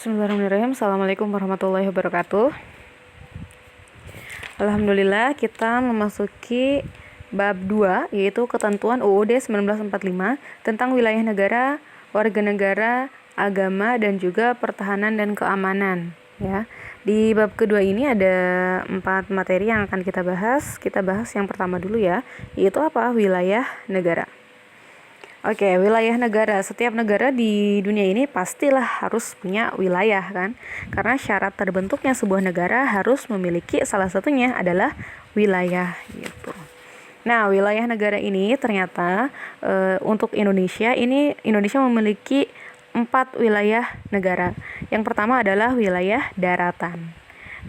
Bismillahirrahmanirrahim. Assalamualaikum warahmatullahi wabarakatuh. Alhamdulillah kita memasuki bab 2, yaitu ketentuan UUD 1945 tentang wilayah negara, warga negara, agama, dan juga pertahanan dan keamanan. Ya, di bab kedua ini ada 4 materi yang akan kita bahas. Kita bahas yang pertama dulu ya, yaitu apa? Wilayah negara. Oke, wilayah negara. Setiap negara di dunia ini pastilah harus punya wilayah kan? Karena syarat terbentuknya sebuah negara harus memiliki salah satunya adalah wilayah gitu. Nah, wilayah negara ini ternyata untuk Indonesia memiliki 4 wilayah negara. Yang pertama adalah wilayah daratan.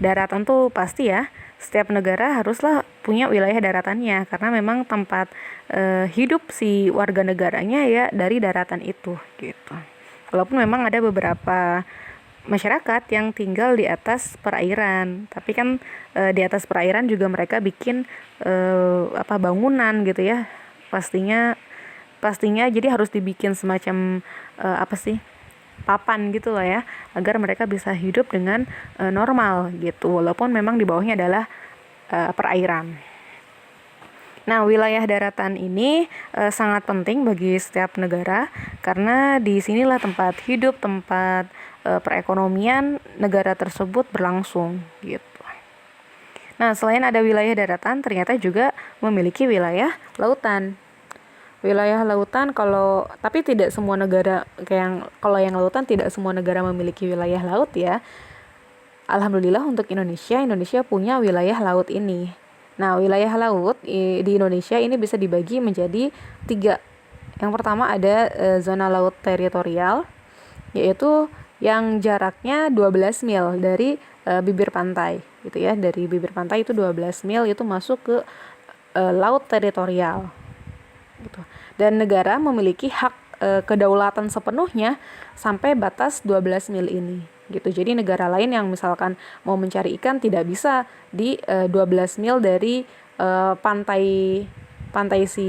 Daratan tuh pasti ya, setiap negara haruslah punya wilayah daratannya karena memang tempat hidup si warga negaranya ya dari daratan itu gitu. Walaupun memang ada beberapa masyarakat yang tinggal di atas perairan, tapi kan di atas perairan juga mereka bikin bangunan gitu ya. Pastinya jadi harus dibikin semacam papan gitu lah ya, agar mereka bisa hidup dengan normal gitu, walaupun memang di bawahnya adalah perairan. Nah, wilayah daratan ini sangat penting bagi setiap negara karena di sinilah tempat hidup, tempat perekonomian negara tersebut berlangsung gitu. Nah, selain ada wilayah daratan, ternyata juga memiliki wilayah lautan. Wilayah lautan tapi tidak semua negara kalau yang lautan tidak semua negara memiliki wilayah laut ya. Alhamdulillah untuk Indonesia punya wilayah laut ini. Nah, wilayah laut di Indonesia ini bisa dibagi menjadi 3. Yang pertama ada zona laut teritorial, yaitu yang jaraknya 12 mil dari bibir pantai gitu ya. Dari bibir pantai itu 12 mil itu masuk ke laut teritorial gitu. Dan negara memiliki hak kedaulatan sepenuhnya sampai batas 12 mil ini gitu. Jadi negara lain yang misalkan mau mencari ikan tidak bisa di 12 mil dari pantai si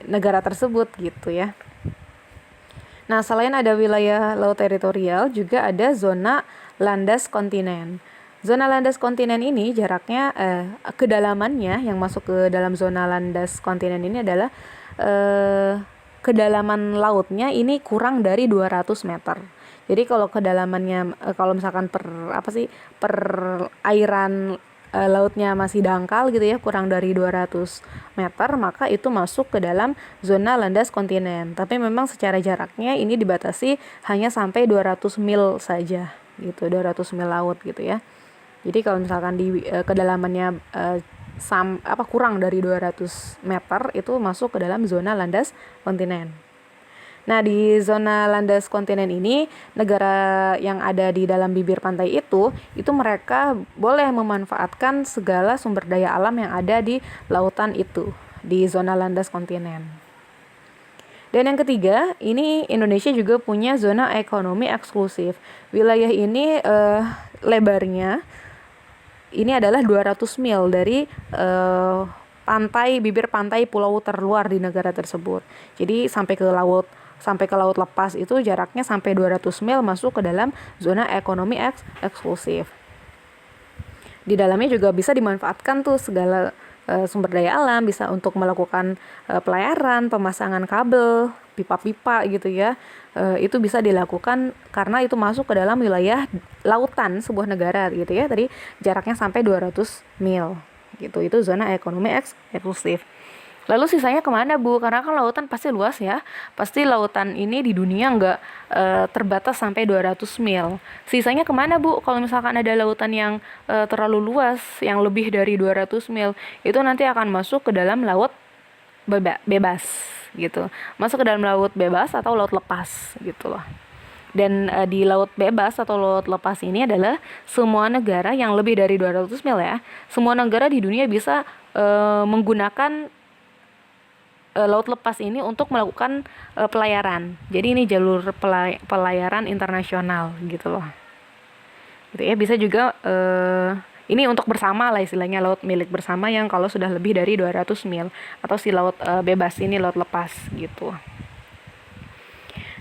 negara tersebut gitu ya. Nah, selain ada wilayah laut teritorial, juga ada zona landas kontinen. Zona landas kontinen ini jaraknya kedalamannya yang masuk ke dalam zona landas kontinen ini adalah kedalaman lautnya ini kurang dari 200 meter. Jadi kalau kedalamannya kalau misalkan perairan lautnya masih dangkal gitu ya, kurang dari 200 meter, maka itu masuk ke dalam zona landas kontinen. Tapi memang secara jaraknya ini dibatasi hanya sampai 200 mil saja gitu, 200 mil laut gitu ya. Jadi kalau misalkan di kedalamannya kurang dari 200 meter itu masuk ke dalam zona landas kontinen. Nah, di zona landas kontinen ini negara yang ada di dalam bibir pantai itu mereka boleh memanfaatkan segala sumber daya alam yang ada di lautan itu di zona landas kontinen. Dan yang ketiga, ini Indonesia juga punya zona ekonomi eksklusif. Wilayah ini lebarnya ini adalah 200 mil dari bibir pantai pulau terluar di negara tersebut. Jadi sampai ke laut lepas itu jaraknya sampai 200 mil masuk ke dalam zona ekonomi eksklusif. Di dalamnya juga bisa dimanfaatkan tuh segala sumber daya alam, bisa untuk melakukan pelayaran, pemasangan kabel, pipa-pipa gitu ya. Itu bisa dilakukan karena itu masuk ke dalam wilayah lautan sebuah negara gitu ya. Tadi jaraknya sampai 200 mil gitu. Itu zona ekonomi eksklusif. Lalu sisanya kemana Bu? Karena kan lautan pasti luas ya. Pasti lautan ini di dunia nggak terbatas sampai 200 mil. Sisanya kemana Bu? Kalau misalkan ada lautan yang terlalu luas, yang lebih dari 200 mil, itu nanti akan masuk ke dalam laut bebas gitu. Masuk ke dalam laut bebas atau laut lepas gitu loh. Dan di laut bebas atau laut lepas ini adalah semua negara yang lebih dari 200 mil ya. Semua negara di dunia bisa menggunakan laut lepas ini untuk melakukan pelayaran. Jadi ini jalur pelayaran internasional gitu loh. Gitu ya, bisa juga ini untuk bersama lah istilahnya, laut milik bersama yang kalau sudah lebih dari 200 mil atau si laut bebas ini laut lepas gitu.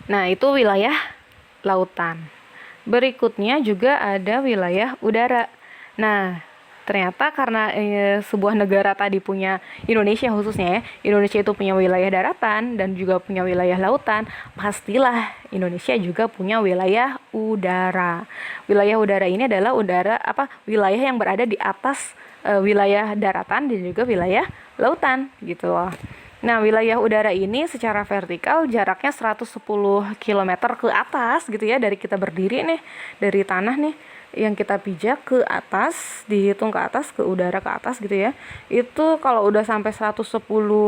Nah, itu wilayah lautan. Berikutnya juga ada wilayah udara. Nah, ternyata karena sebuah negara tadi punya, Indonesia khususnya ya, Indonesia itu punya wilayah daratan dan juga punya wilayah lautan, pastilah Indonesia juga punya wilayah udara. Wilayah udara ini adalah wilayah yang berada di atas wilayah daratan dan juga wilayah lautan gitu loh. Nah, wilayah udara ini secara vertikal jaraknya 110 km ke atas gitu ya, dari kita berdiri nih, dari tanah nih yang kita pijak ke atas, dihitung ke atas, ke udara ke atas gitu ya. Itu kalau udah sampai 110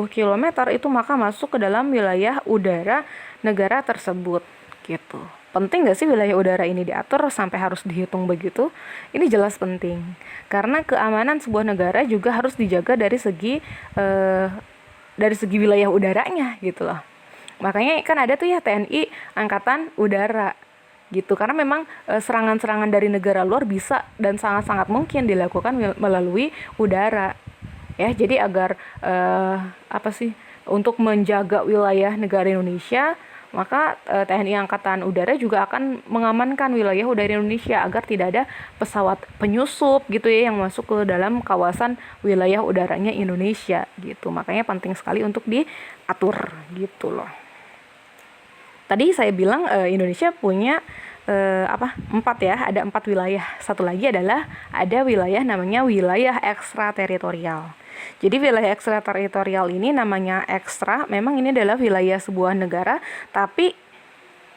km itu maka masuk ke dalam wilayah udara negara tersebut gitu. Penting gak sih wilayah udara ini diatur sampai harus dihitung begitu? Ini jelas penting. Karena keamanan sebuah negara juga harus dijaga dari segi wilayah udaranya gitu loh. Makanya kan ada tuh ya TNI Angkatan Udara gitu, karena memang serangan-serangan dari negara luar bisa dan sangat-sangat mungkin dilakukan melalui udara ya. Jadi agar untuk menjaga wilayah negara Indonesia, maka TNI Angkatan Udara juga akan mengamankan wilayah udara Indonesia agar tidak ada pesawat penyusup gitu ya yang masuk ke dalam kawasan wilayah udaranya Indonesia gitu. Makanya penting sekali untuk diatur gitu loh. Tadi saya bilang Indonesia punya 4 ya, ada 4 wilayah. Satu lagi adalah ada wilayah namanya wilayah ekstrateritorial. Jadi wilayah ekstrateritorial ini namanya ekstra, memang ini adalah wilayah sebuah negara tapi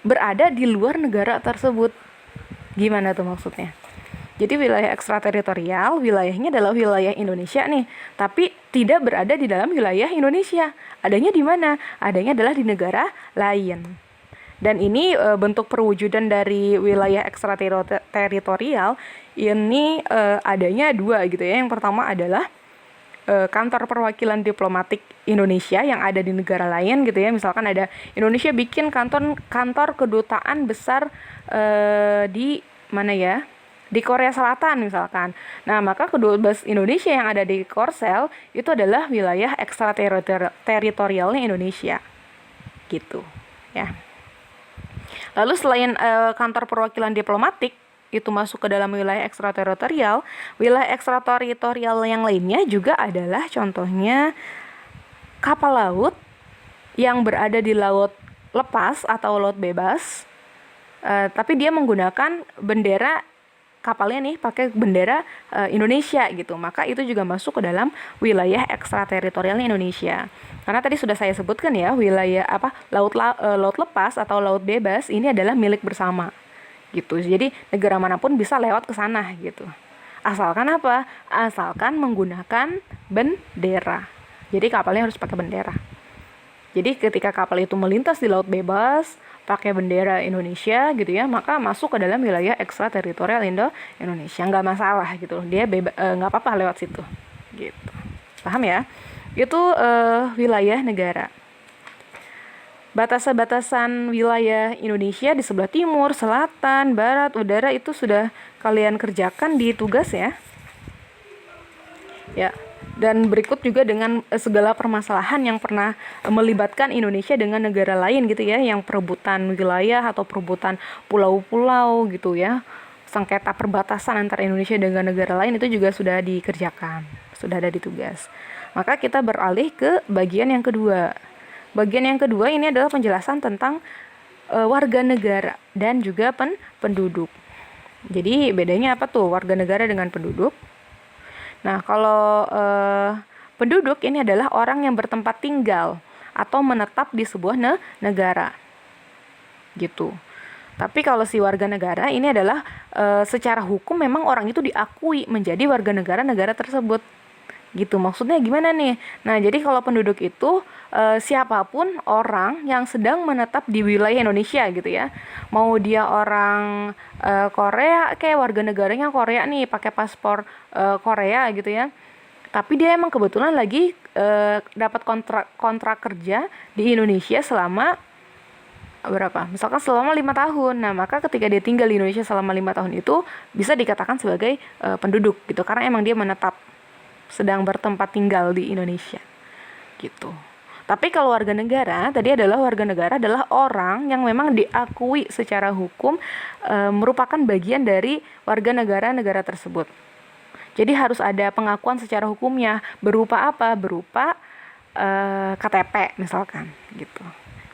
berada di luar negara tersebut. Gimana tuh maksudnya? Jadi wilayah ekstrateritorial, wilayahnya adalah wilayah Indonesia nih, tapi tidak berada di dalam wilayah Indonesia. Adanya di mana? Adanya adalah di negara lain. Dan ini bentuk perwujudan dari wilayah ekstrateritorial ini adanya 2 gitu ya. Yang pertama adalah kantor perwakilan diplomatik Indonesia yang ada di negara lain gitu ya. Misalkan ada Indonesia bikin kantor kedutaan besar di mana ya? Di Korea Selatan misalkan. Nah, maka kedubes Indonesia yang ada di Korsel itu adalah wilayah ekstrateritorialnya Indonesia. Gitu, ya. Lalu selain kantor perwakilan diplomatik itu masuk ke dalam wilayah ekstrateritorial yang lainnya juga adalah contohnya kapal laut yang berada di laut lepas atau laut bebas, tapi dia menggunakan bendera kapalnya nih pakai bendera Indonesia gitu, maka itu juga masuk ke dalam wilayah ekstrateritorialnya Indonesia. Karena tadi sudah saya sebutkan ya, wilayah laut lepas atau laut bebas ini adalah milik bersama gitu. Jadi negara manapun bisa lewat ke sana gitu. Asalkan apa? Asalkan menggunakan bendera. Jadi kapalnya harus pakai bendera. Jadi ketika kapal itu melintas di laut bebas pakai bendera Indonesia gitu ya, maka masuk ke dalam wilayah ekstrateritorial Indonesia, nggak masalah gitu. Dia nggak apa-apa lewat situ gitu. Paham ya? Itu wilayah negara. Batasan-batasan wilayah Indonesia di sebelah timur, selatan, barat, udara itu sudah kalian kerjakan di tugas ya. Ya. Dan berikut juga dengan segala permasalahan yang pernah melibatkan Indonesia dengan negara lain gitu ya, yang perebutan wilayah atau perebutan pulau-pulau gitu ya. Sengketa perbatasan antara Indonesia dengan negara lain itu juga sudah dikerjakan, sudah ada di tugas. Maka kita beralih ke bagian yang kedua. Bagian yang kedua ini adalah penjelasan tentang warga negara dan juga penduduk. Jadi bedanya apa tuh warga negara dengan penduduk? Nah, kalau penduduk ini adalah orang yang bertempat tinggal atau menetap di sebuah negara. Gitu. Tapi kalau si warga negara ini adalah secara hukum memang orang itu diakui menjadi warga negara tersebut. Gitu, maksudnya gimana nih? Nah, jadi kalau penduduk itu siapapun orang yang sedang menetap di wilayah Indonesia gitu ya. Mau dia orang Korea, kayak warga negaranya Korea nih, pakai paspor Korea gitu ya. Tapi dia emang kebetulan lagi dapat kontrak kerja di Indonesia selama berapa? Misalkan selama 5 tahun. Nah, maka ketika dia tinggal di Indonesia selama 5 tahun itu bisa dikatakan sebagai penduduk gitu, karena emang dia menetap sedang bertempat tinggal di Indonesia gitu. Tapi kalau warga negara tadi adalah warga negara adalah orang yang memang diakui secara hukum merupakan bagian dari warga negara tersebut. Jadi harus ada pengakuan secara hukumnya. Berupa apa? Berupa KTP misalkan gitu.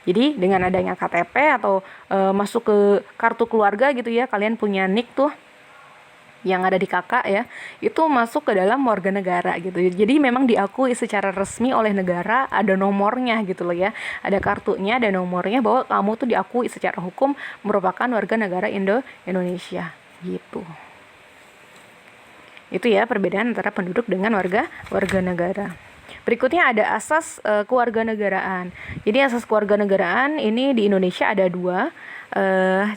Jadi dengan adanya KTP atau masuk ke kartu keluarga gitu ya, kalian punya NIK tuh yang ada di kakak ya, itu masuk ke dalam warga negara gitu. Jadi memang diakui secara resmi oleh negara, ada nomornya gitu loh ya, ada kartunya, ada nomornya bahwa kamu tuh diakui secara hukum merupakan warga negara Indonesia gitu. Itu ya perbedaan antara penduduk dengan warga negara. Berikutnya ada asas kewarganegaraan. Jadi asas kewarganegaraan ini di Indonesia ada dua.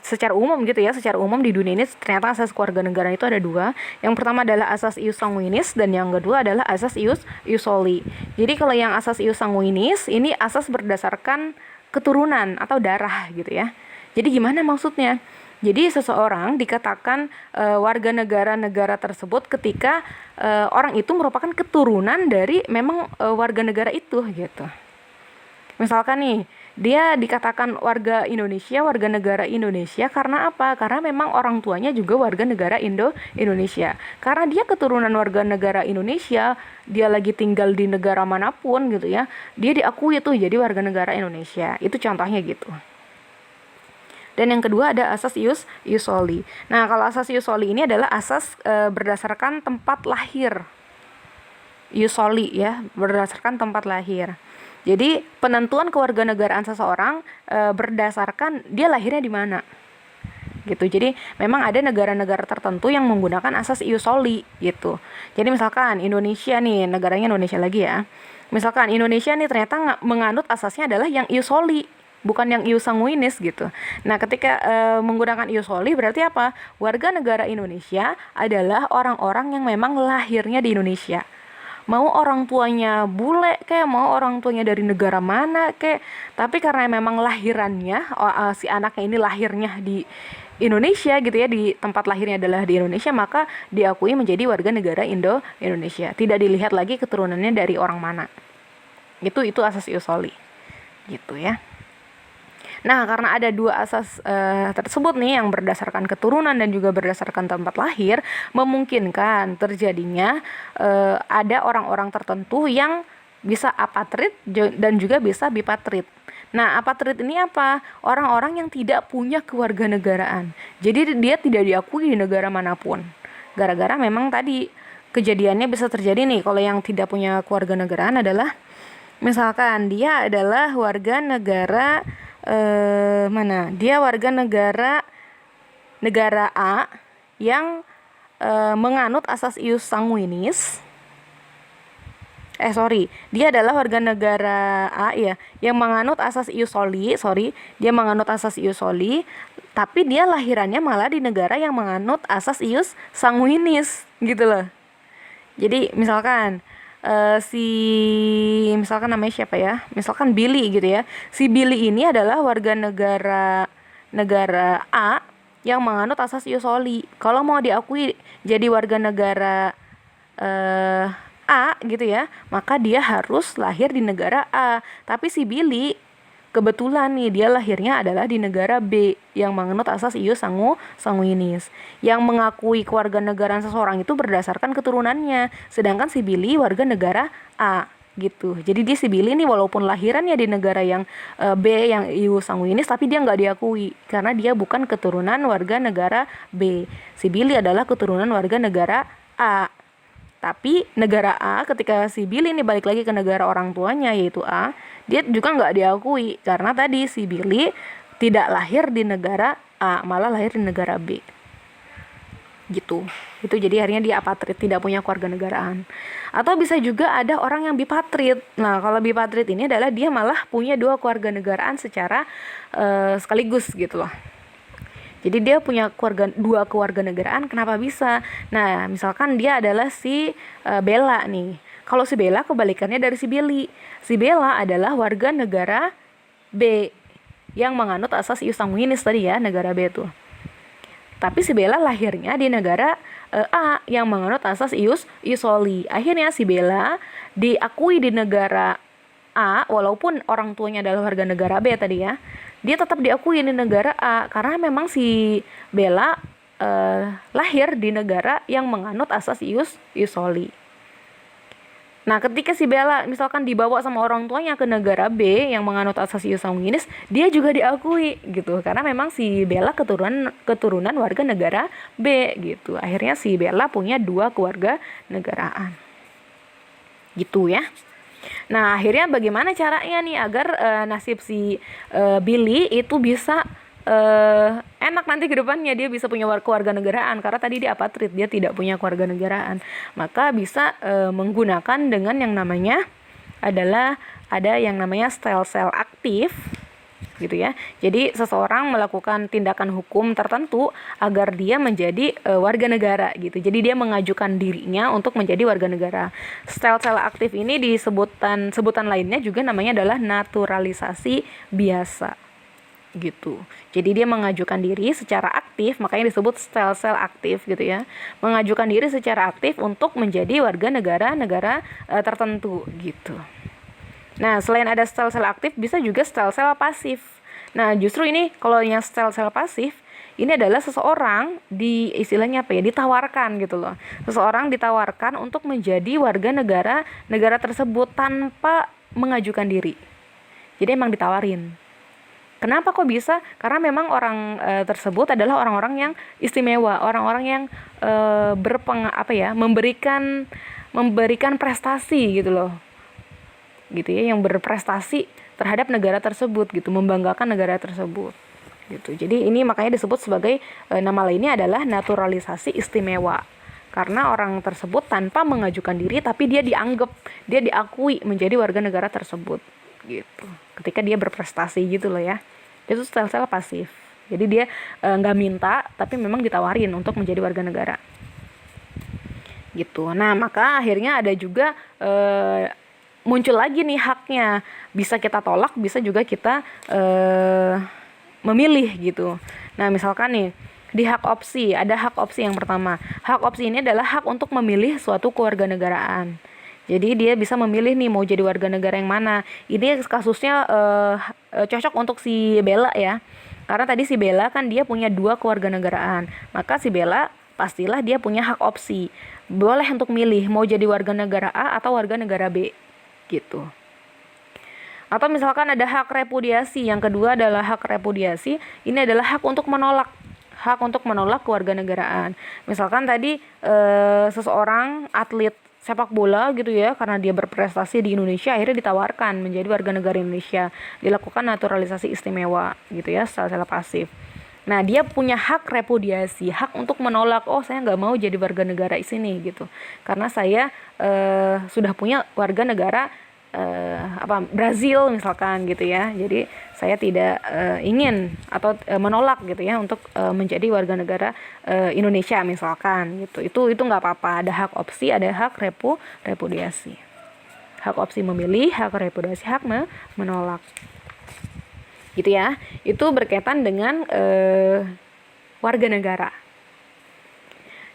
Secara umum gitu ya, secara umum di dunia ini ternyata asas kewarganegaraan itu ada dua. Yang pertama adalah asas ius sanguinis dan yang kedua adalah asas ius soli. Jadi kalau yang asas ius sanguinis ini asas berdasarkan keturunan atau darah gitu ya. Jadi gimana maksudnya? Jadi seseorang dikatakan warga negara tersebut ketika orang itu merupakan keturunan dari memang warga negara itu gitu. Misalkan nih, dia dikatakan warga negara Indonesia karena apa? Karena memang orang tuanya juga warga negara Indonesia. Karena dia keturunan warga negara Indonesia, dia lagi tinggal di negara manapun gitu ya, dia diakui tuh jadi warga negara Indonesia. Itu contohnya gitu. Dan yang kedua ada asas ius soli. Nah, kalau asas ius soli ini adalah asas berdasarkan tempat lahir. Ius soli ya, berdasarkan tempat lahir. Jadi penentuan kewarganegaraan seseorang berdasarkan dia lahirnya di mana, gitu. Jadi memang ada negara-negara tertentu yang menggunakan asas ius soli, gitu. Jadi misalkan Indonesia nih, negaranya Indonesia lagi ya. Misalkan Indonesia nih ternyata menganut asasnya adalah yang ius soli, bukan yang ius sanguinis gitu. Nah, ketika menggunakan ius soli berarti apa? Warga negara Indonesia adalah orang-orang yang memang lahirnya di Indonesia. Mau orang tuanya bule kayak mau orang tuanya dari negara mana kayak, tapi karena memang lahirannya si anaknya ini lahirnya di Indonesia gitu ya, di tempat lahirnya adalah di Indonesia, maka diakui menjadi warga negara Indonesia. Tidak dilihat lagi keturunannya dari orang mana. Itu asas ius soli gitu ya. Nah, karena ada dua asas tersebut nih yang berdasarkan keturunan dan juga berdasarkan tempat lahir, memungkinkan terjadinya ada orang-orang tertentu yang bisa apatrid dan juga bisa bipatrid. Nah, apatrid ini apa? Orang-orang yang tidak punya kewarganegaraan. Jadi dia tidak diakui di negara manapun. Gara-gara memang tadi kejadiannya bisa terjadi nih, kalau yang tidak punya kewarganegaraan adalah misalkan dia adalah warga negara dia warga negara A yang menganut asas ius sanguinis. Dia adalah warga negara A ya yang menganut asas ius soli. Dia menganut asas ius soli, tapi dia lahirannya malah di negara yang menganut asas ius sanguinis gitu loh. Jadi misalkan misalkan namanya siapa ya? Misalkan Billy gitu ya. Si Billy ini adalah warga negara A yang menganut asas ius soli. Kalau mau diakui jadi warga negara A gitu ya, maka dia harus lahir di negara A. Tapi si Billy kebetulan nih dia lahirnya adalah di negara B yang menganut asas ius sanguinis. Yang mengakui kewarganegaraan seseorang itu berdasarkan keturunannya. Sedangkan si Billy warga negara A gitu. Jadi si Billy nih walaupun lahirannya di negara yang B yang ius sanguinis, tapi dia nggak diakui karena dia bukan keturunan warga negara B. Si Billy adalah keturunan warga negara A. Tapi negara A ketika si Billy ini balik lagi ke negara orang tuanya yaitu A, dia juga nggak diakui karena tadi si Billy tidak lahir di negara A, malah lahir di negara B. Gitu. Itu jadi akhirnya dia apatrid, tidak punya kewarganegaraan. Atau bisa juga ada orang yang bipatrid. Nah, kalau bipatrid ini adalah dia malah punya dua kewarganegaraan secara sekaligus gitu loh. Jadi dia punya dua kewarganegaraan. Kenapa bisa? Nah, misalkan dia adalah si Bella nih. Kalau si Bella kebalikannya dari si Billy. Si Bella adalah warga negara B yang menganut asas ius sanguinis tadi ya, negara B itu. Tapi si Bella lahirnya di negara A yang menganut asas ius soli. Akhirnya si Bella diakui di negara A, walaupun orang tuanya adalah warga negara B tadi ya, dia tetap diakui di negara A karena memang si Bella lahir di negara yang menganut asas ius soli. Nah, ketika si Bella misalkan dibawa sama orang tuanya ke negara B yang menganut asas ius sanguinis, dia juga diakui gitu. Karena memang si Bella keturunan warga negara B gitu. Akhirnya si Bella punya 2 keluarga negaraan. Gitu ya. Nah, akhirnya bagaimana caranya nih agar nasib si Billy itu bisa enak nanti ke depannya, dia bisa punya kewarganegaraan karena tadi dia apatrid, dia tidak punya kewarganegaraan. Maka bisa menggunakan dengan yang namanya adalah ada yang namanya stem cell aktif gitu ya. Jadi seseorang melakukan tindakan hukum tertentu agar dia menjadi warga negara gitu. Jadi dia mengajukan dirinya untuk menjadi warga negara. Stem cell aktif ini sebutan lainnya juga namanya adalah naturalisasi biasa gitu. Jadi dia mengajukan diri secara aktif, makanya disebut stem cell aktif gitu ya. Mengajukan diri secara aktif untuk menjadi warga negara tertentu gitu. Nah, selain ada stem cell aktif, bisa juga stem cell pasif. Nah, justru ini kalau yang stem cell pasif ini adalah seseorang istilahnya apa ya, ditawarkan gitu loh. Seseorang ditawarkan untuk menjadi warga negara tersebut tanpa mengajukan diri. Jadi emang ditawarin. Kenapa kok bisa? Karena memang orang tersebut adalah orang-orang yang istimewa, orang-orang yang memberikan prestasi gitu loh. Gitu ya, yang berprestasi terhadap negara tersebut gitu, membanggakan negara tersebut. Gitu. Jadi ini makanya disebut sebagai nama lainnya adalah naturalisasi istimewa. Karena orang tersebut tanpa mengajukan diri tapi dia diakui menjadi warga negara tersebut gitu. Ketika dia berprestasi gitu loh ya. Itu stem cell pasif. Jadi dia nggak minta tapi memang ditawarin untuk menjadi warga negara. Gitu. Nah, maka akhirnya ada juga muncul lagi nih haknya. Bisa kita tolak, bisa juga kita memilih gitu. Nah, misalkan nih di hak opsi, ada hak opsi yang pertama. Hak opsi ini adalah hak untuk memilih suatu kewarganegaraan. Jadi dia bisa memilih nih mau jadi warga negara yang mana. Ini kasusnya cocok untuk si Bella ya. Karena tadi si Bella kan dia punya 2 kewarganegaraan. Maka si Bella pastilah dia punya hak opsi. Boleh untuk milih mau jadi warga negara A atau warga negara B gitu. Atau misalkan ada hak repudiasi. Yang kedua adalah hak repudiasi. Ini adalah hak untuk menolak. Hak untuk menolak kewarganegaraan. Misalkan tadi seseorang atlet sepak bola gitu ya, karena dia berprestasi di Indonesia akhirnya ditawarkan menjadi warga negara Indonesia, dilakukan naturalisasi istimewa gitu ya, secara pasif. Nah, dia punya hak repudiasi, hak untuk menolak, oh saya nggak mau jadi warga negara di sini gitu, karena saya sudah punya warga negara Brazil misalkan gitu ya, jadi saya tidak ingin atau menolak gitu ya untuk menjadi warga negara Indonesia misalkan gitu. Itu nggak apa-apa, ada hak opsi, ada hak repudiasi. Hak opsi memilih, hak repudiasi, hak menolak gitu ya. Itu berkaitan dengan warga negara.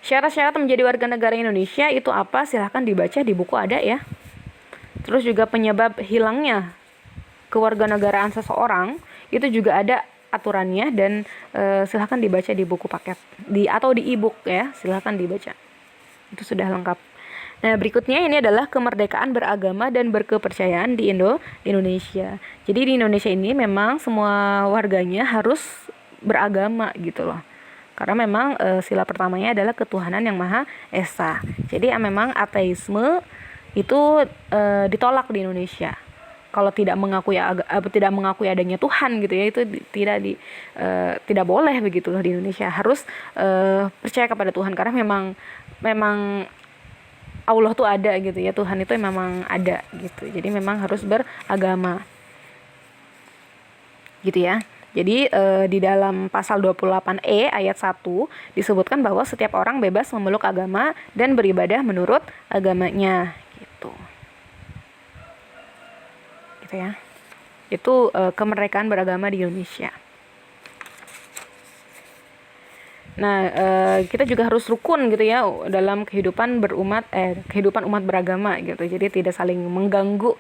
Syarat-syarat menjadi warga negara Indonesia itu apa? Silahkan dibaca di buku ada ya. Terus juga penyebab hilangnya kewarganegaraan seseorang itu juga ada aturannya, dan silahkan dibaca di buku paket atau di e-book ya, silahkan dibaca, itu sudah lengkap. Nah, berikutnya ini adalah kemerdekaan beragama dan berkepercayaan di Indonesia. Jadi di Indonesia ini memang semua warganya harus beragama gitu loh. Karena memang sila pertamanya adalah ketuhanan yang Maha Esa. Jadi memang ateisme itu ditolak di Indonesia. Kalau tidak mengakui adanya Tuhan gitu ya, itu tidak boleh begitu loh di Indonesia. Harus percaya kepada Tuhan karena memang Allah tuh ada gitu ya, Tuhan itu memang ada gitu. Jadi memang harus beragama. Gitu ya. Jadi di dalam pasal 28E ayat 1 disebutkan bahwa setiap orang bebas memeluk agama dan beribadah menurut agamanya gitu. Gitu ya. Itu kemerdekaan beragama di Indonesia. Nah, kita juga harus rukun gitu ya dalam kehidupan umat beragama gitu. Jadi tidak saling mengganggu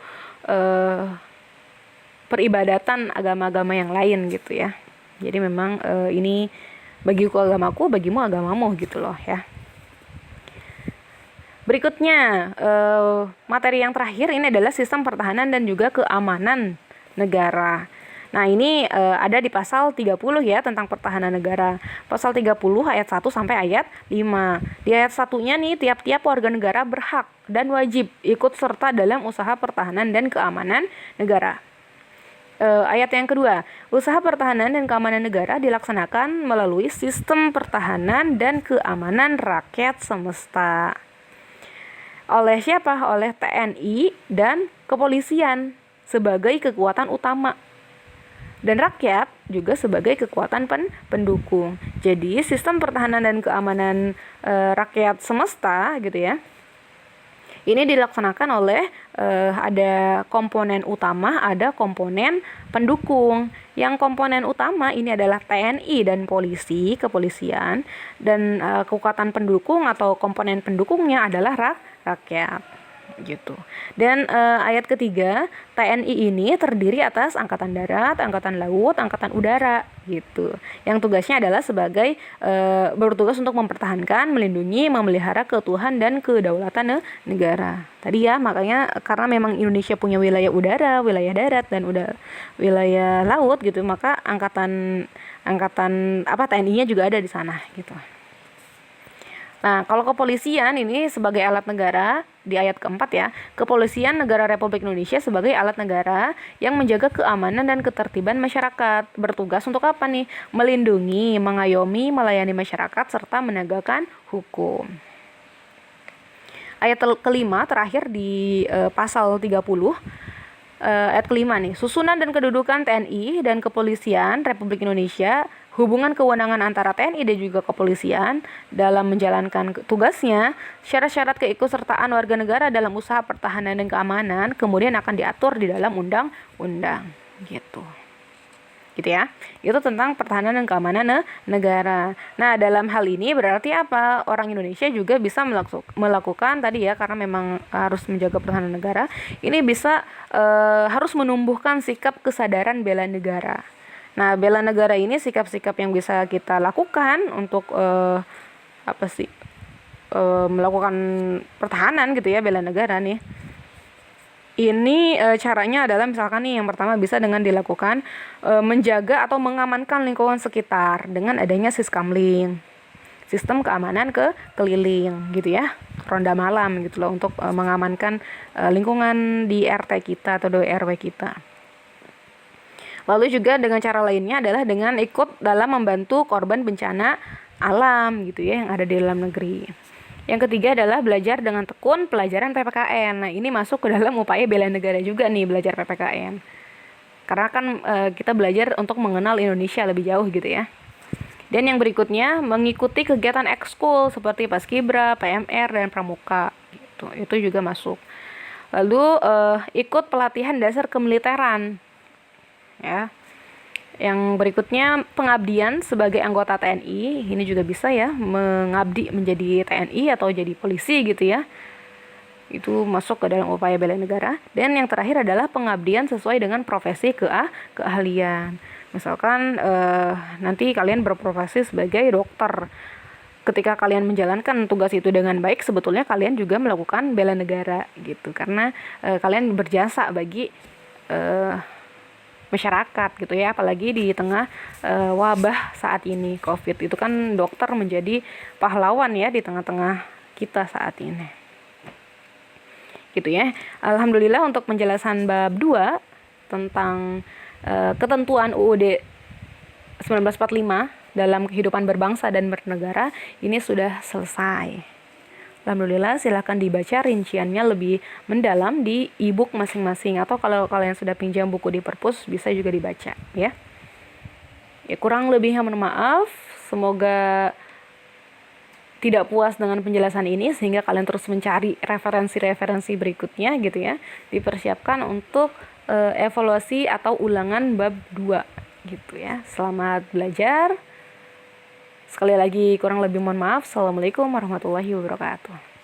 peribadatan agama-agama yang lain gitu ya. Jadi memang ini bagiku agamaku, bagimu agamamu gitu loh ya. Berikutnya, materi yang terakhir ini adalah sistem pertahanan dan juga keamanan negara. Nah, ini ada di pasal 30 ya tentang pertahanan negara. Pasal 30 ayat 1 sampai ayat 5. Di ayat 1-nya nih, tiap-tiap warga negara berhak dan wajib ikut serta dalam usaha pertahanan dan keamanan negara. Ayat yang kedua, usaha pertahanan dan keamanan negara dilaksanakan melalui sistem pertahanan dan keamanan rakyat semesta. Oleh siapa? Oleh TNI dan kepolisian sebagai kekuatan utama. Dan rakyat juga sebagai kekuatan pendukung. Jadi sistem pertahanan dan keamanan rakyat semesta gitu ya. Ini dilaksanakan oleh ada komponen utama, ada komponen pendukung. Yang komponen utama ini adalah TNI dan polisi, kepolisian, dan kekuatan pendukung atau komponen pendukungnya adalah rakyat gitu. Dan ayat ketiga, TNI ini terdiri atas angkatan darat, angkatan laut, angkatan udara gitu. Yang tugasnya adalah sebagai bertugas untuk mempertahankan, melindungi, memelihara keutuhan dan kedaulatan negara. Tadi ya, makanya karena memang Indonesia punya wilayah udara, wilayah darat dan wilayah laut gitu, maka angkatan TNI-nya juga ada di sana gitu. Nah, kalau kepolisian ini sebagai alat negara, di ayat keempat ya, Kepolisian Negara Republik Indonesia sebagai alat negara yang menjaga keamanan dan ketertiban masyarakat. Bertugas untuk apa nih? Melindungi, mengayomi, melayani masyarakat, serta menegakkan hukum. Ayat kelima terakhir di pasal 30, ayat kelima nih, susunan dan kedudukan TNI dan Kepolisian Republik Indonesia, hubungan kewenangan antara TNI dan juga kepolisian dalam menjalankan tugasnya, syarat-syarat keikutsertaan warga negara dalam usaha pertahanan dan keamanan kemudian akan diatur di dalam undang-undang gitu. Gitu ya. Itu tentang pertahanan dan keamanan negara. Nah, dalam hal ini berarti apa? Orang Indonesia juga bisa melakukan tadi ya, karena memang harus menjaga pertahanan negara. Ini bisa harus menumbuhkan sikap kesadaran bela negara. Nah, bela negara ini sikap-sikap yang bisa kita lakukan untuk melakukan pertahanan gitu ya, bela negara nih. Ini caranya adalah misalkan nih, yang pertama bisa dengan dilakukan menjaga atau mengamankan lingkungan sekitar dengan adanya Siskamling, sistem keamanan keliling gitu ya, ronda malam gitu loh, untuk mengamankan lingkungan di RT kita atau di RW kita. Lalu juga dengan cara lainnya adalah dengan ikut dalam membantu korban bencana alam gitu ya yang ada di dalam negeri. Yang ketiga adalah belajar dengan tekun pelajaran PPKN. Nah, ini masuk ke dalam upaya bela negara juga nih, belajar PPKN. Karena kan kita belajar untuk mengenal Indonesia lebih jauh gitu ya. Dan yang berikutnya mengikuti kegiatan ekskul seperti Paskibra, PMR dan Pramuka gitu. Itu juga masuk. Lalu ikut pelatihan dasar kemiliteran. Ya. Yang berikutnya pengabdian sebagai anggota TNI, ini juga bisa ya, mengabdi menjadi TNI atau jadi polisi gitu ya. Itu masuk ke dalam upaya bela negara. Dan yang terakhir adalah pengabdian sesuai dengan profesi keahlian. Misalkan nanti kalian berprofesi sebagai dokter. Ketika kalian menjalankan tugas itu dengan baik, sebetulnya kalian juga melakukan bela negara gitu, karena kalian berjasa bagi masyarakat gitu ya, apalagi di tengah wabah saat ini COVID. Itu kan dokter menjadi pahlawan ya di tengah-tengah kita saat ini gitu ya. Alhamdulillah untuk penjelasan bab 2 tentang ketentuan UUD 1945 dalam kehidupan berbangsa dan bernegara ini sudah selesai. Alhamdulillah, silakan dibaca rinciannya lebih mendalam di e-book masing-masing, atau kalau kalian sudah pinjam buku di perpus bisa juga dibaca ya. Ya, kurang lebihnya mohon maaf. Semoga tidak puas dengan penjelasan ini sehingga kalian terus mencari referensi-referensi berikutnya gitu ya. Dipersiapkan untuk evaluasi atau ulangan bab 2 gitu ya. Selamat belajar. Sekali lagi kurang lebih mohon maaf. Assalamualaikum warahmatullahi wabarakatuh.